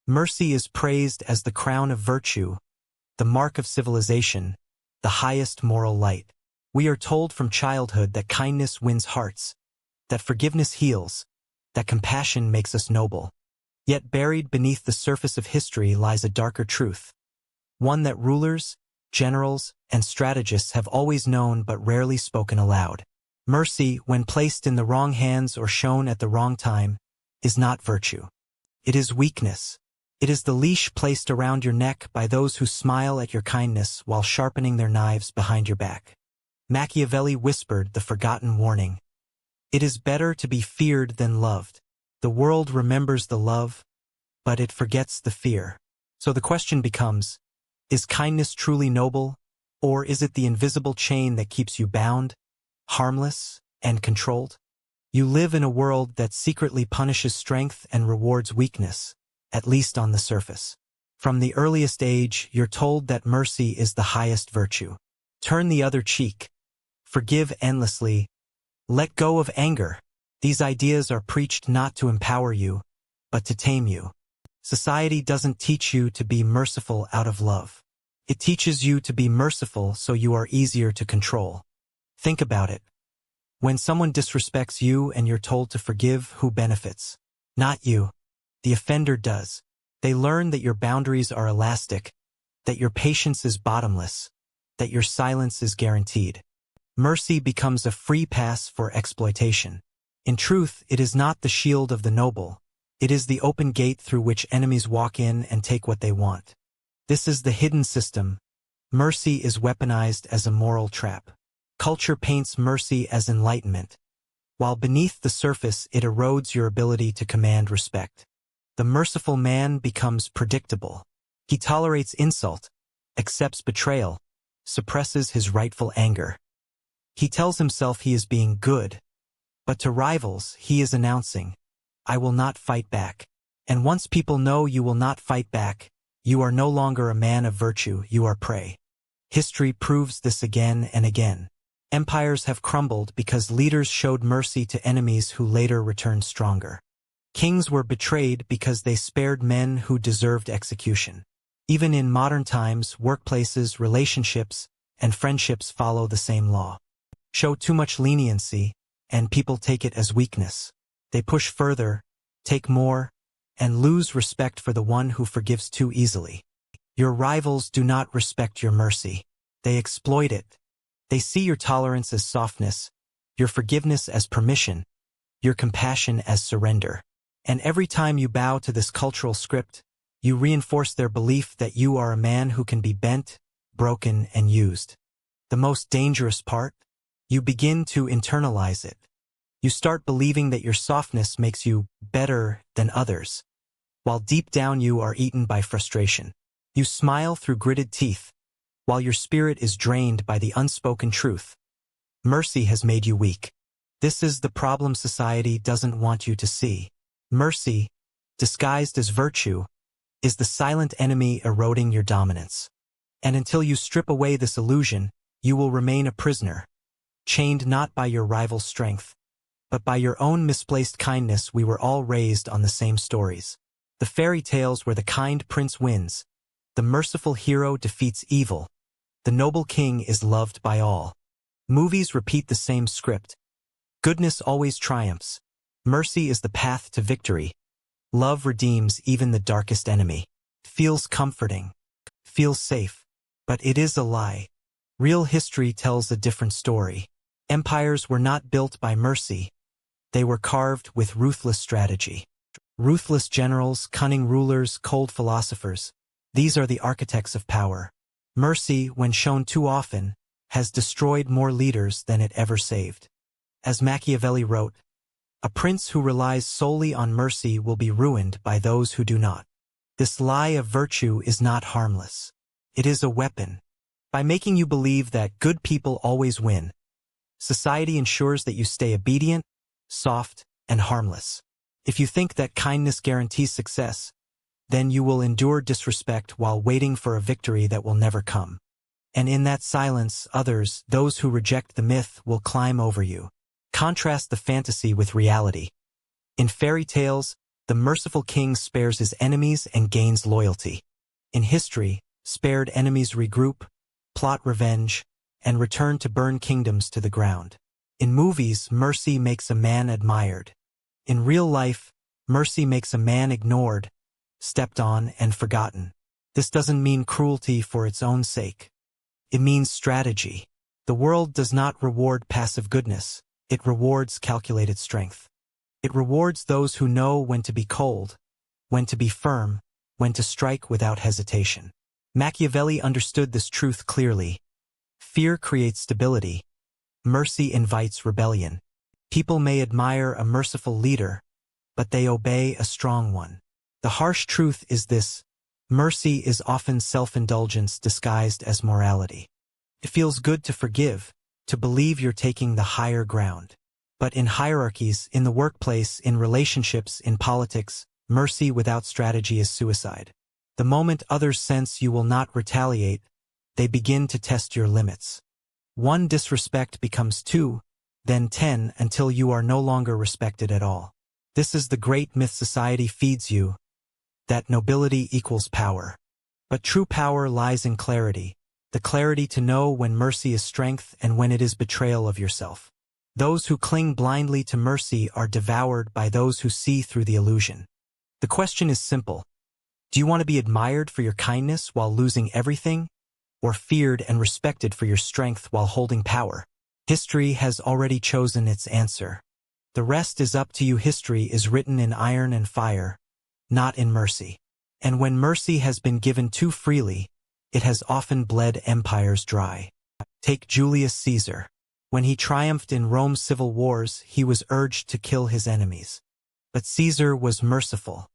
Mercy is praised as the crown of virtue, the mark of civilization, the highest moral light. We are told from childhood that kindness wins hearts, that forgiveness heals, that compassion makes us noble. Yet buried beneath the surface of history lies a darker truth, one that rulers, generals, and strategists have always known but rarely spoken aloud. Mercy, when placed in the wrong hands or shown at the wrong time, is not virtue. It is weakness. It is the leash placed around your neck by those who smile at your kindness while sharpening their knives behind your back. Machiavelli whispered the forgotten warning. It is better to be feared than loved. The world remembers the love, but it forgets the fear. So the question becomes, is kindness truly noble, or is it the invisible chain that keeps you bound, harmless, and controlled? You live in a world that secretly punishes strength and rewards weakness, at least on the surface. From the earliest age, you're told that mercy is the highest virtue. Turn the other cheek. Forgive endlessly. Let go of anger. These ideas are preached not to empower you, but to tame you. Society doesn't teach you to be merciful out of love. It teaches you to be merciful so you are easier to control. Think about it. When someone disrespects you and you're told to forgive, who benefits? Not you. The offender does. They learn that your boundaries are elastic, that your patience is bottomless, that your silence is guaranteed. Mercy becomes a free pass for exploitation. In truth, it is not the shield of the noble. It is the open gate through which enemies walk in and take what they want. This is the hidden system. Mercy is weaponized as a moral trap. Culture paints mercy as enlightenment, while beneath the surface it erodes your ability to command respect. The merciful man becomes predictable. He tolerates insult, accepts betrayal, suppresses his rightful anger. He tells himself he is being good, but to rivals he is announcing, I will not fight back. And once people know you will not fight back, you are no longer a man of virtue, you are prey. History proves this again and again. Empires have crumbled because leaders showed mercy to enemies who later returned stronger. Kings were betrayed because they spared men who deserved execution. Even in modern times, workplaces, relationships, and friendships follow the same law. Show too much leniency, and people take it as weakness. They push further, take more, and lose respect for the one who forgives too easily. Your rivals do not respect your mercy. They exploit it. They see your tolerance as softness, your forgiveness as permission, your compassion as surrender. And every time you bow to this cultural script, you reinforce their belief that you are a man who can be bent, broken, and used. The most dangerous part? You begin to internalize it. You start believing that your softness makes you better than others, while deep down you are eaten by frustration. You smile through gritted teeth, while your spirit is drained by the unspoken truth. Mercy has made you weak. This is the problem society doesn't want you to see. Mercy, disguised as virtue, is the silent enemy eroding your dominance. And until you strip away this illusion, you will remain a prisoner, chained not by your rival's strength, but by your own misplaced kindness. We were all raised on the same stories. The fairy tales where the kind prince wins, the merciful hero defeats evil, the noble king is loved by all. Movies repeat the same script. Goodness always triumphs. Mercy is the path to victory. Love redeems even the darkest enemy. Feels comforting. Feels safe. But it is a lie. Real history tells a different story. Empires were not built by mercy. They were carved with ruthless strategy. Ruthless generals, cunning rulers, cold philosophers. These are the architects of power. Mercy, when shown too often, has destroyed more leaders than it ever saved. As Machiavelli wrote, a prince who relies solely on mercy will be ruined by those who do not. This lie of virtue is not harmless. It is a weapon. By making you believe that good people always win, society ensures that you stay obedient, soft, and harmless. If you think that kindness guarantees success, then you will endure disrespect while waiting for a victory that will never come. And in that silence, others, those who reject the myth, will climb over you. Contrast the fantasy with reality. In fairy tales, The merciful king spares his enemies and gains loyalty. In history, spared enemies regroup, plot revenge, and return to burn kingdoms to the ground. In movies, mercy makes a man admired. In real life, mercy makes a man ignored, stepped on, and forgotten. This doesn't mean cruelty for its own sake. It means strategy. The world does not reward passive goodness. It rewards calculated strength. It rewards those who know when to be cold, when to be firm, when to strike without hesitation. Machiavelli understood this truth clearly. Fear creates stability. Mercy invites rebellion. People may admire a merciful leader, but they obey a strong one. The harsh truth is this: mercy is often self-indulgence disguised as morality. It feels good to forgive, to believe you're taking the higher ground. But in hierarchies, in the workplace, in relationships, in politics, mercy without strategy is suicide. The moment others sense you will not retaliate, they begin to test your limits. One disrespect becomes 2, then 10, until you are no longer respected at all. This is the great myth society feeds you, that nobility equals power. But true power lies in clarity, the clarity to know when mercy is strength and when it is betrayal of yourself. Those who cling blindly to mercy are devoured by those who see through the illusion. The question is simple. Do you want to be admired for your kindness while losing everything, or feared and respected for your strength while holding power? History has already chosen its answer. The rest is up to you. History is written in iron and fire, not in mercy. And when mercy has been given too freely, it has often bled empires dry. Take Julius Caesar. When he triumphed in Rome's civil wars, he was urged to kill his enemies. But Caesar was merciful.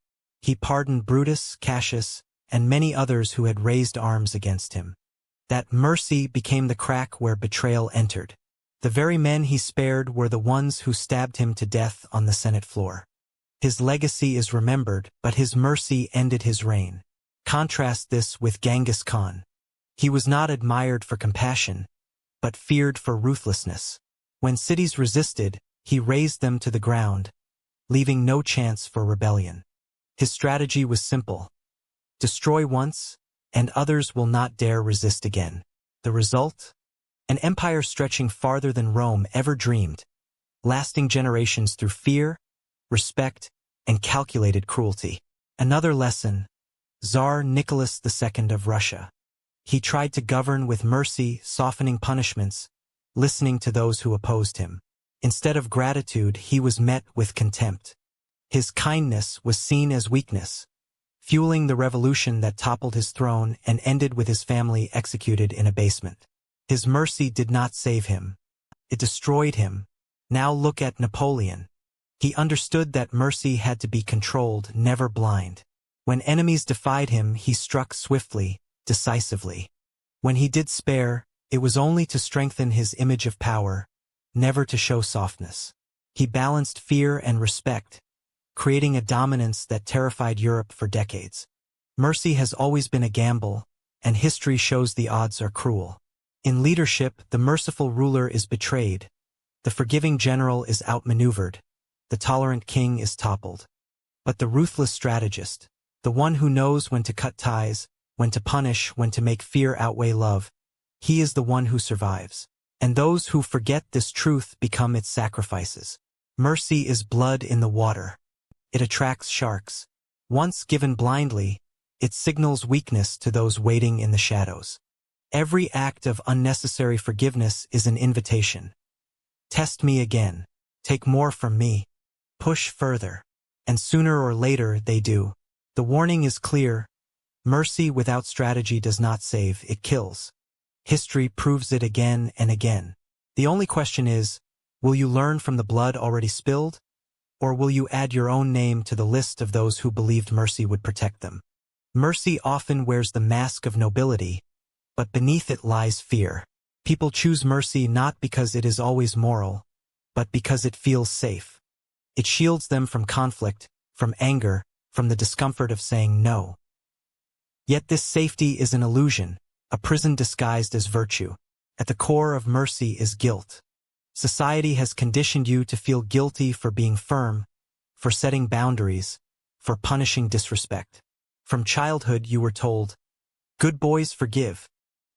He pardoned Brutus, Cassius, and many others who had raised arms against him. That mercy became the crack where betrayal entered. The very men he spared were the ones who stabbed him to death on the Senate floor. His legacy is remembered, but his mercy ended his reign. Contrast this with Genghis Khan. He was not admired for compassion, but feared for ruthlessness. When cities resisted, he razed them to the ground, leaving no chance for rebellion. His strategy was simple: destroy once, and others will not dare resist again. The result? An empire stretching farther than Rome ever dreamed, lasting generations through fear, respect, and calculated cruelty. Another lesson: Tsar Nicholas II of Russia. He tried to govern with mercy, softening punishments, listening to those who opposed him. Instead of gratitude, he was met with contempt. His kindness was seen as weakness, fueling the revolution that toppled his throne and ended with his family executed in a basement. His mercy did not save him. It destroyed him. Now look at Napoleon. He understood that mercy had to be controlled, never blind. When enemies defied him, he struck swiftly, decisively. When he did spare, it was only to strengthen his image of power, never to show softness. He balanced fear and respect, creating a dominance that terrified Europe for decades. Mercy has always been a gamble, and history shows the odds are cruel. In leadership, the merciful ruler is betrayed, the forgiving general is outmaneuvered, the tolerant king is toppled. But the ruthless strategist, the one who knows when to cut ties, when to punish, when to make fear outweigh love, he is the one who survives. And those who forget this truth become its sacrifices. Mercy is blood in the water. It attracts sharks. Once given blindly, it signals weakness to those waiting in the shadows. Every act of unnecessary forgiveness is an invitation. Test me again. Take more from me. Push further. And sooner or later they do. The warning is clear. Mercy without strategy does not save, it kills. History proves it again and again. The only question is, will you learn from the blood already spilled? Or will you add your own name to the list of those who believed mercy would protect them? Mercy often wears the mask of nobility, but beneath it lies fear. People choose mercy not because it is always moral, but because it feels safe. It shields them from conflict, from anger, from the discomfort of saying no. Yet this safety is an illusion, a prison disguised as virtue. At the core of mercy is guilt. Society has conditioned you to feel guilty for being firm, for setting boundaries, for punishing disrespect. From childhood you were told, good boys forgive,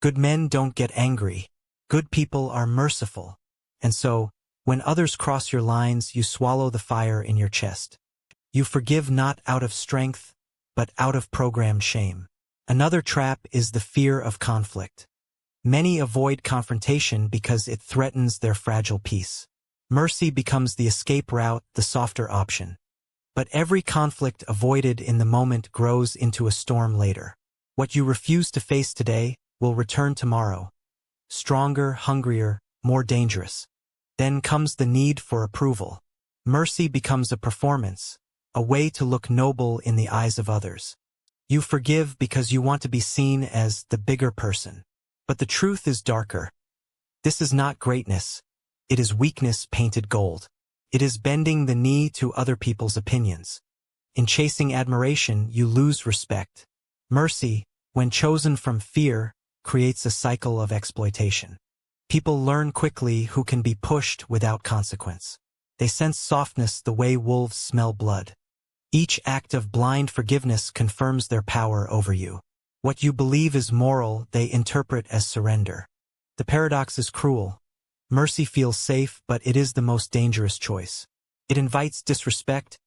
good men don't get angry, good people are merciful. And so, when others cross your lines, you swallow the fire in your chest. You forgive not out of strength, but out of programmed shame. Another trap is the fear of conflict. Many avoid confrontation because it threatens their fragile peace. Mercy becomes the escape route, the softer option. But every conflict avoided in the moment grows into a storm later. What you refuse to face today will return tomorrow. Stronger, hungrier, more dangerous. Then comes the need for approval. Mercy becomes a performance, a way to look noble in the eyes of others. You forgive because you want to be seen as the bigger person. But the truth is darker. This is not greatness. It is weakness painted gold. It is bending the knee to other people's opinions. In chasing admiration, you lose respect. Mercy, when chosen from fear, creates a cycle of exploitation. People learn quickly who can be pushed without consequence. They sense softness the way wolves smell blood. Each act of blind forgiveness confirms their power over you. What you believe is moral, they interpret as surrender. The paradox is cruel. Mercy feels safe, but it is the most dangerous choice. It invites disrespect,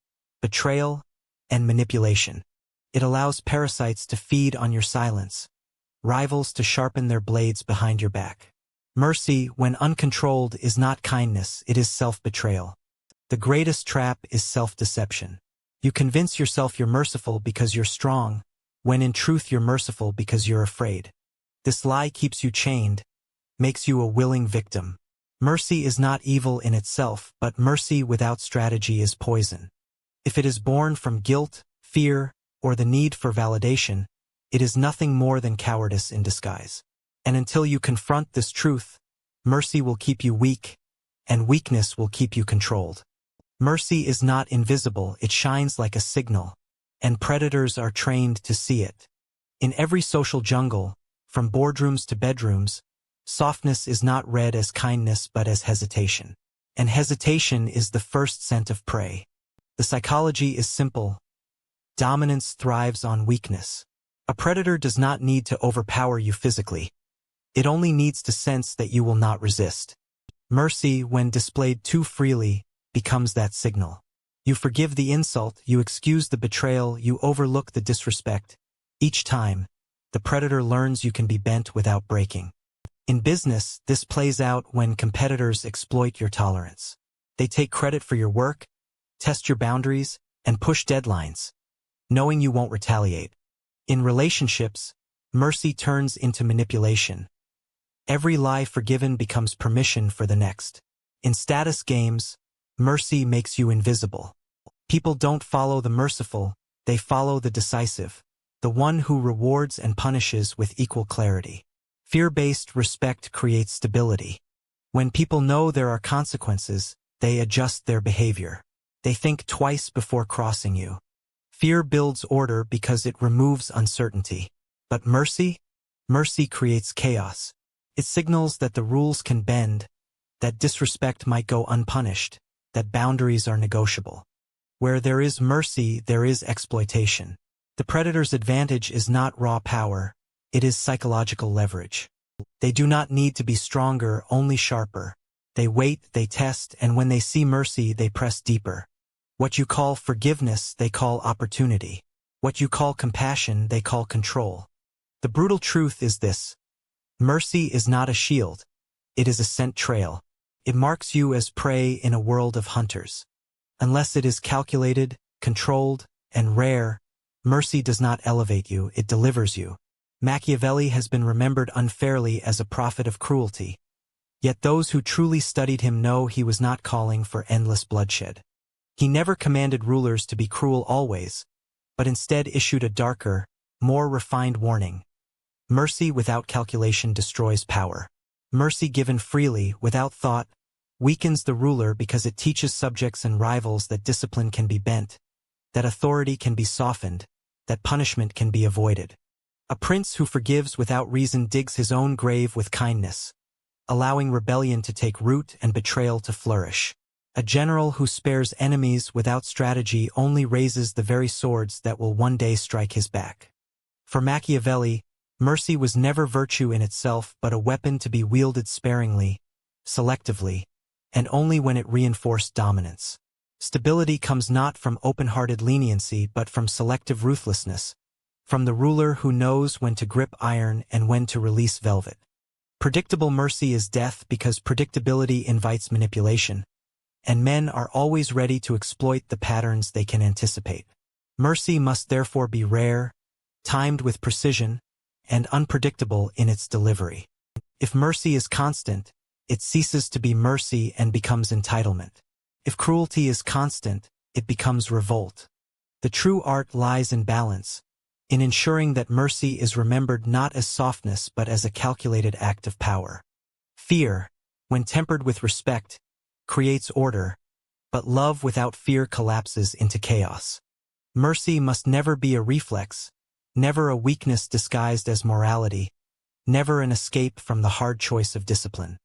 betrayal, and manipulation. It allows parasites to feed on your silence, rivals to sharpen their blades behind your back. Mercy, when uncontrolled, is not kindness, it is self-betrayal. The greatest trap is self-deception. You convince yourself you're merciful because you're strong, when in truth you're merciful because you're afraid. This lie keeps you chained, makes you a willing victim. Mercy is not evil in itself, but mercy without strategy is poison. If it is born from guilt, fear, or the need for validation, it is nothing more than cowardice in disguise. And until you confront this truth, mercy will keep you weak, and weakness will keep you controlled. Mercy is not invisible, it shines like a signal, and predators are trained to see it. In every social jungle, from boardrooms to bedrooms, softness is not read as kindness but as hesitation. And hesitation is the first scent of prey. The psychology is simple. Dominance thrives on weakness. A predator does not need to overpower you physically. It only needs to sense that you will not resist. Mercy, when displayed too freely, becomes that signal. You forgive the insult, you excuse the betrayal, you overlook the disrespect. Each time, the predator learns you can be bent without breaking. In business, this plays out when competitors exploit your tolerance. They take credit for your work, test your boundaries, and push deadlines, knowing you won't retaliate. In relationships, mercy turns into manipulation. Every lie forgiven becomes permission for the next. In status games, mercy makes you invisible. People don't follow the merciful, they follow the decisive, the one who rewards and punishes with equal clarity. Fear-based respect creates stability. When people know there are consequences, they adjust their behavior. They think twice before crossing you. Fear builds order because it removes uncertainty. But mercy? Mercy creates chaos. It signals that the rules can bend, that disrespect might go unpunished, that boundaries are negotiable. Where there is mercy, there is exploitation. The predator's advantage is not raw power, it is psychological leverage. They do not need to be stronger, only sharper. They wait, they test, and when they see mercy, they press deeper. What you call forgiveness, they call opportunity. What you call compassion, they call control. The brutal truth is this. Mercy is not a shield. It is a scent trail. It marks you as prey in a world of hunters. Unless it is calculated, controlled, and rare, mercy does not elevate you, it delivers you. Machiavelli has been remembered unfairly as a prophet of cruelty. Yet those who truly studied him know he was not calling for endless bloodshed. He never commanded rulers to be cruel always, but instead issued a darker, more refined warning. Mercy without calculation destroys power. Mercy given freely, without thought, weakens the ruler because it teaches subjects and rivals that discipline can be bent, that authority can be softened, that punishment can be avoided. A prince who forgives without reason digs his own grave with kindness, allowing rebellion to take root and betrayal to flourish. A general who spares enemies without strategy only raises the very swords that will one day strike his back. For Machiavelli, mercy was never virtue in itself but a weapon to be wielded sparingly, selectively, and only when it reinforced dominance. Stability comes not from open-hearted leniency but from selective ruthlessness, from the ruler who knows when to grip iron and when to release velvet. Predictable mercy is death because predictability invites manipulation, and men are always ready to exploit the patterns they can anticipate. Mercy must therefore be rare, timed with precision, and unpredictable in its delivery. If mercy is constant, it ceases to be mercy and becomes entitlement. If cruelty is constant, it becomes revolt. The true art lies in balance, in ensuring that mercy is remembered not as softness but as a calculated act of power. Fear, when tempered with respect, creates order, but love without fear collapses into chaos. Mercy must never be a reflex, never a weakness disguised as morality, never an escape from the hard choice of discipline.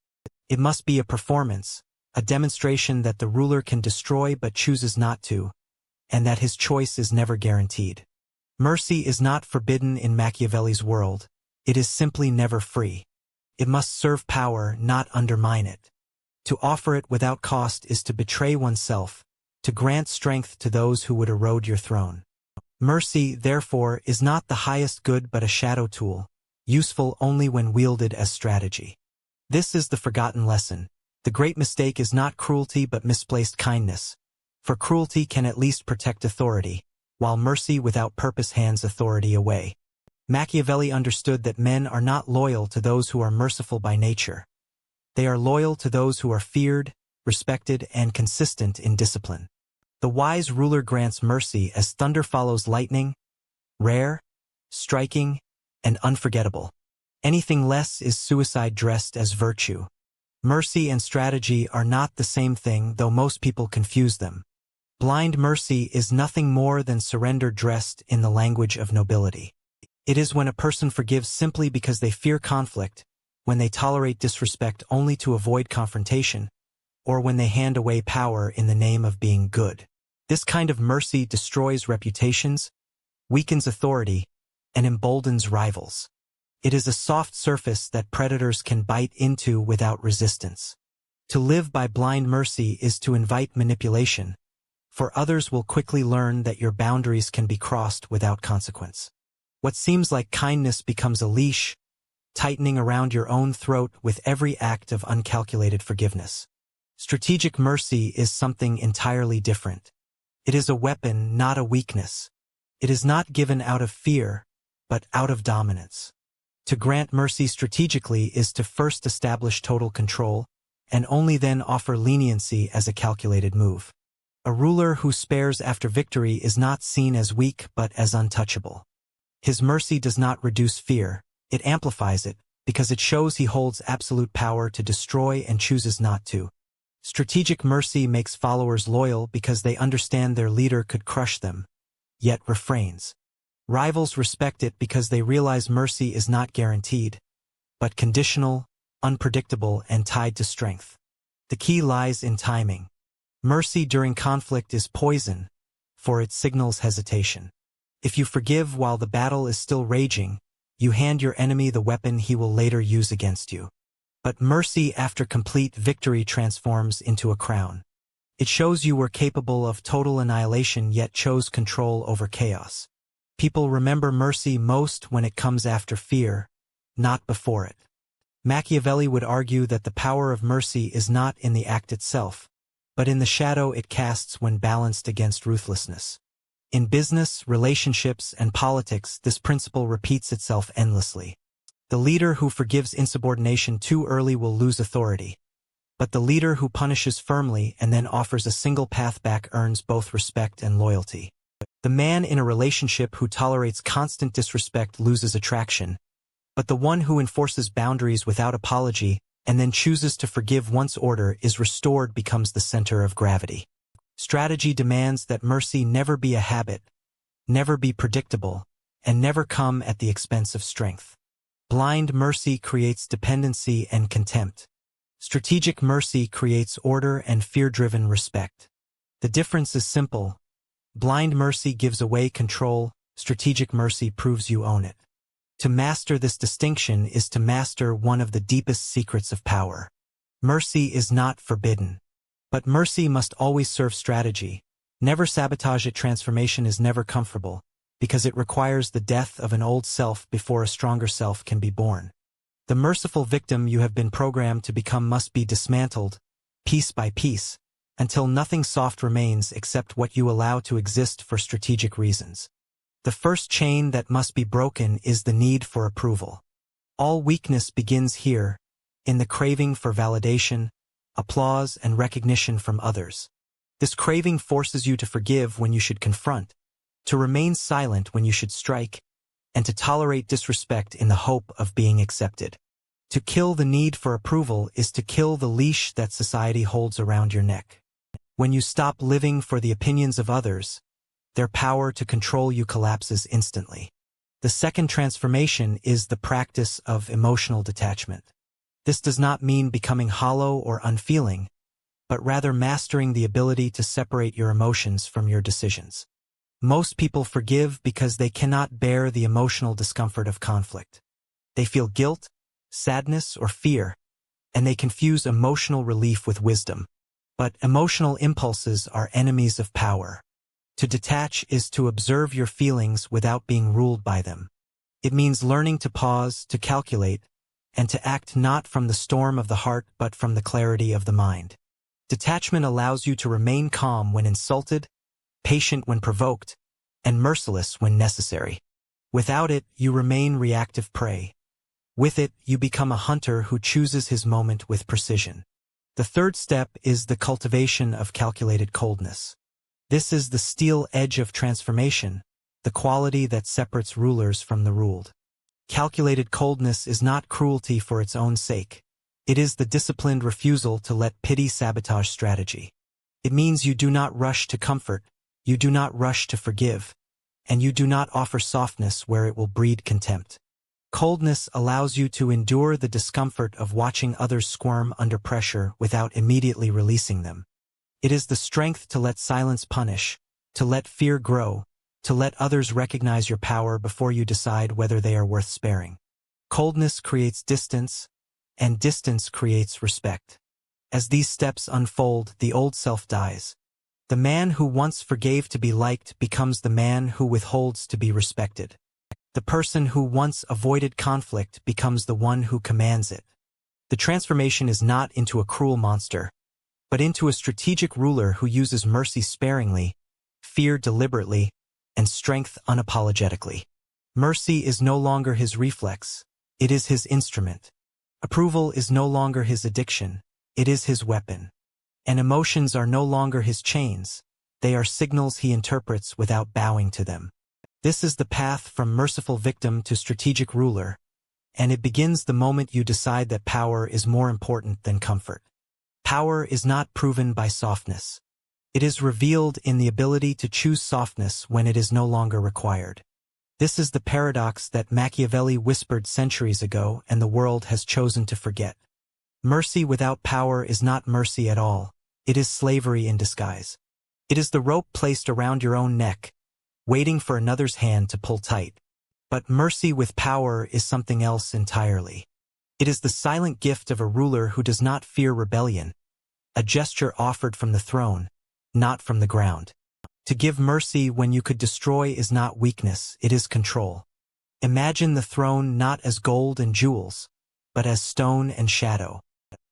It must be a performance, a demonstration that the ruler can destroy but chooses not to, and that his choice is never guaranteed. Mercy is not forbidden in Machiavelli's world, it is simply never free. It must serve power, not undermine it. To offer it without cost is to betray oneself, to grant strength to those who would erode your throne. Mercy, therefore, is not the highest good but a shadow tool, useful only when wielded as strategy. This is the forgotten lesson. The great mistake is not cruelty but misplaced kindness, for cruelty can at least protect authority, while mercy without purpose hands authority away. Machiavelli understood that men are not loyal to those who are merciful by nature. They are loyal to those who are feared, respected, and consistent in discipline. The wise ruler grants mercy as thunder follows lightning, rare, striking, and unforgettable. Anything less is suicide dressed as virtue. Mercy and strategy are not the same thing, though most people confuse them. Blind mercy is nothing more than surrender dressed in the language of nobility. It is when a person forgives simply because they fear conflict, when they tolerate disrespect only to avoid confrontation, or when they hand away power in the name of being good. This kind of mercy destroys reputations, weakens authority, and emboldens rivals. It is a soft surface that predators can bite into without resistance. To live by blind mercy is to invite manipulation, for others will quickly learn that your boundaries can be crossed without consequence. What seems like kindness becomes a leash, tightening around your own throat with every act of uncalculated forgiveness. Strategic mercy is something entirely different. It is a weapon, not a weakness. It is not given out of fear, but out of dominance. To grant mercy strategically is to first establish total control, and only then offer leniency as a calculated move. A ruler who spares after victory is not seen as weak but as untouchable. His mercy does not reduce fear, it amplifies it, because it shows he holds absolute power to destroy and chooses not to. Strategic mercy makes followers loyal because they understand their leader could crush them, yet refrains. Rivals respect it because they realize mercy is not guaranteed, but conditional, unpredictable, and tied to strength. The key lies in timing. Mercy during conflict is poison, for it signals hesitation. If you forgive while the battle is still raging, you hand your enemy the weapon he will later use against you. But mercy after complete victory transforms into a crown. It shows you were capable of total annihilation yet chose control over chaos. People remember mercy most when it comes after fear, not before it. Machiavelli would argue that the power of mercy is not in the act itself, but in the shadow it casts when balanced against ruthlessness. In business, relationships, and politics, this principle repeats itself endlessly. The leader who forgives insubordination too early will lose authority, but the leader who punishes firmly and then offers a single path back earns both respect and loyalty. The man in a relationship who tolerates constant disrespect loses attraction, but the one who enforces boundaries without apology and then chooses to forgive once order is restored becomes the center of gravity. Strategy demands that mercy never be a habit, never be predictable, and never come at the expense of strength. Blind mercy creates dependency and contempt. Strategic mercy creates order and fear-driven respect. The difference is simple. Blind mercy gives away control, strategic mercy proves you own it. To master this distinction is to master one of the deepest secrets of power. Mercy is not forbidden. But mercy must always serve strategy. Never sabotage it. Transformation is never comfortable, because it requires the death of an old self before a stronger self can be born. The merciful victim you have been programmed to become must be dismantled, piece by piece, until nothing soft remains except what you allow to exist for strategic reasons. The first chain that must be broken is the need for approval. All weakness begins here, in the craving for validation, applause, and recognition from others. This craving forces you to forgive when you should confront, to remain silent when you should strike, and to tolerate disrespect in the hope of being accepted. To kill the need for approval is to kill the leash that society holds around your neck. When you stop living for the opinions of others, their power to control you collapses instantly. The second transformation is the practice of emotional detachment. This does not mean becoming hollow or unfeeling, but rather mastering the ability to separate your emotions from your decisions. Most people forgive because they cannot bear the emotional discomfort of conflict. They feel guilt, sadness, or fear, and they confuse emotional relief with wisdom. But emotional impulses are enemies of power. To detach is to observe your feelings without being ruled by them. It means learning to pause, to calculate, and to act not from the storm of the heart but from the clarity of the mind. Detachment allows you to remain calm when insulted, patient when provoked, and merciless when necessary. Without it, you remain reactive prey. With it, you become a hunter who chooses his moment with precision. The third step is the cultivation of calculated coldness. This is the steel edge of transformation, the quality that separates rulers from the ruled. Calculated coldness is not cruelty for its own sake. It is the disciplined refusal to let pity sabotage strategy. It means you do not rush to comfort, you do not rush to forgive, and you do not offer softness where it will breed contempt. Coldness allows you to endure the discomfort of watching others squirm under pressure without immediately releasing them. It is the strength to let silence punish, to let fear grow, to let others recognize your power before you decide whether they are worth sparing. Coldness creates distance, and distance creates respect. As these steps unfold, the old self dies. The man who once forgave to be liked becomes the man who withholds to be respected. The person who once avoided conflict becomes the one who commands it. The transformation is not into a cruel monster, but into a strategic ruler who uses mercy sparingly, fear deliberately, and strength unapologetically. Mercy is no longer his reflex, it is his instrument. Approval is no longer his addiction, it is his weapon. And emotions are no longer his chains, they are signals he interprets without bowing to them. This is the path from merciful victim to strategic ruler, and it begins the moment you decide that power is more important than comfort. Power is not proven by softness. It is revealed in the ability to choose softness when it is no longer required. This is the paradox that Machiavelli whispered centuries ago and the world has chosen to forget. Mercy without power is not mercy at all. It is slavery in disguise. It is the rope placed around your own neck, waiting for another's hand to pull tight. But mercy with power is something else entirely. It is the silent gift of a ruler who does not fear rebellion, a gesture offered from the throne, not from the ground. To give mercy when you could destroy is not weakness, it is control. Imagine the throne not as gold and jewels, but as stone and shadow.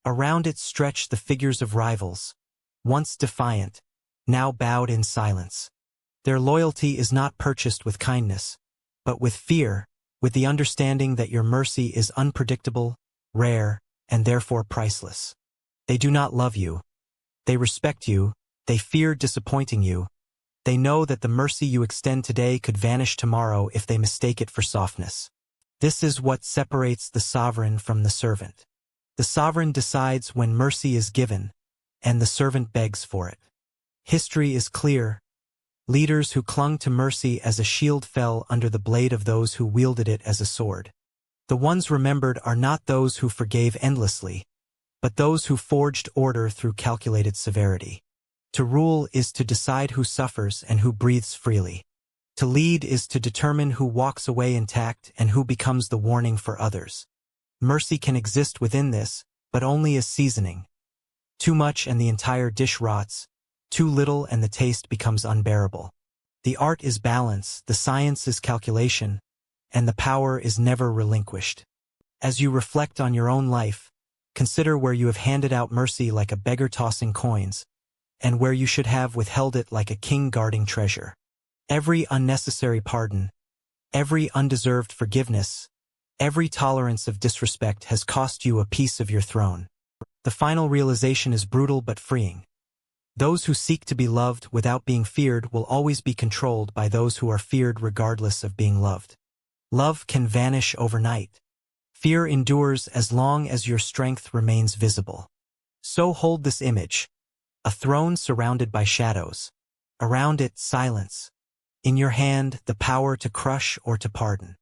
Around it stretch the figures of rivals, once defiant, now bowed in silence. Their loyalty is not purchased with kindness, but with fear, with the understanding that your mercy is unpredictable, rare, and therefore priceless. They do not love you. They respect you, they fear disappointing you. They know that the mercy you extend today could vanish tomorrow if they mistake it for softness. This is what separates the sovereign from the servant. The sovereign decides when mercy is given, and the servant begs for it. History is clear. Leaders who clung to mercy as a shield fell under the blade of those who wielded it as a sword. The ones remembered are not those who forgave endlessly, but those who forged order through calculated severity. To rule is to decide who suffers and who breathes freely. To lead is to determine who walks away intact and who becomes the warning for others. Mercy can exist within this, but only as seasoning. Too much and the entire dish rots, too little and the taste becomes unbearable. The art is balance, the science is calculation, and the power is never relinquished. As you reflect on your own life, consider where you have handed out mercy like a beggar tossing coins, and where you should have withheld it like a king guarding treasure. Every unnecessary pardon, every undeserved forgiveness, every tolerance of disrespect has cost you a piece of your throne. The final realization is brutal but freeing. Those who seek to be loved without being feared will always be controlled by those who are feared regardless of being loved. Love can vanish overnight. Fear endures as long as your strength remains visible. So hold this image. A throne surrounded by shadows. Around it, silence. In your hand, the power to crush or to pardon.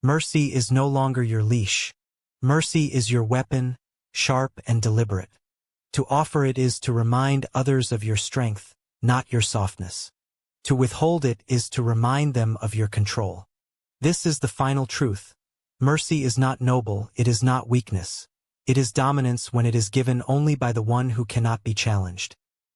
Mercy is no longer your leash. Mercy is your weapon, sharp and deliberate. To offer it is to remind others of your strength, not your softness. To withhold it is to remind them of your control. This is the final truth. Mercy is not noble, it is not weakness. It is dominance when it is given only by the one who cannot be challenged.